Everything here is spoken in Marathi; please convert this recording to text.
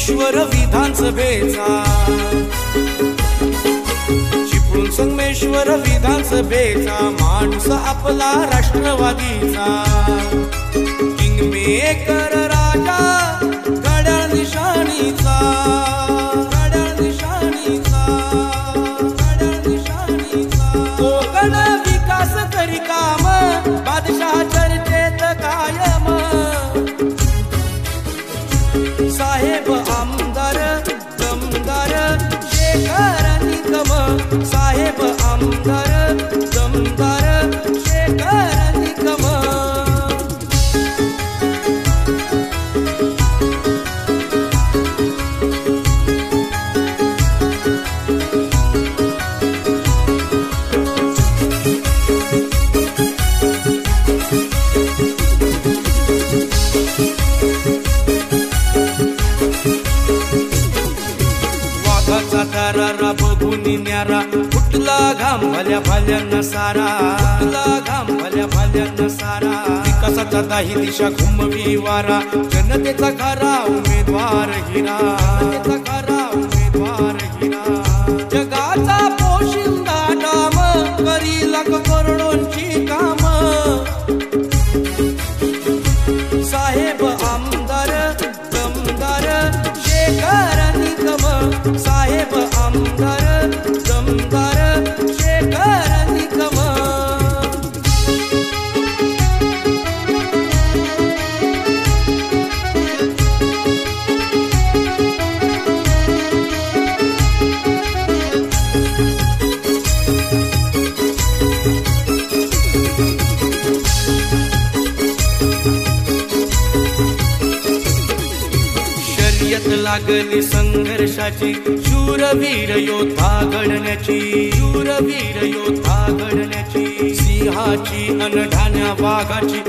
संगमेश्वर विधानसभेचा, चिपळूण संगमेश्वर विधानसभेचा माणूस आपला राष्ट्रवादीचा, किंगमेकर राजा घड्याळ निशाणीचा, घड्याळ निशाणीचा, घड्याळ निशाणीचा. कोकण विकास करी काम बादशाह चर्चेत कायम, साहेब आमदार दमदार शेखर निकम, साहेब आमदार दमदार शेखर निकम. तारारा बघून न्यारा फुटला घाम भल्या भाल्यांना सारा, फुटला घाम भल्या भाल्यांना सारा. विकासाचा दाही दिशा घुमवी वारा, जनतेचा खरा उमेदवार हिरा, जनतेचा खरा उमेदवार हिरा. जगाचा पोशिंदा डाम करी लाख करोडोंची काम, साहेब आमदार दमदार शेखर निकम, साहेब आमदार दमदार शेखर निकम. शर्यत लागली संघर्षाची, शूरवीर योद्धा घडण्याची, शूरवीर योद्धा घडण्याची. सिंहाची अन ठाण्या वाघाची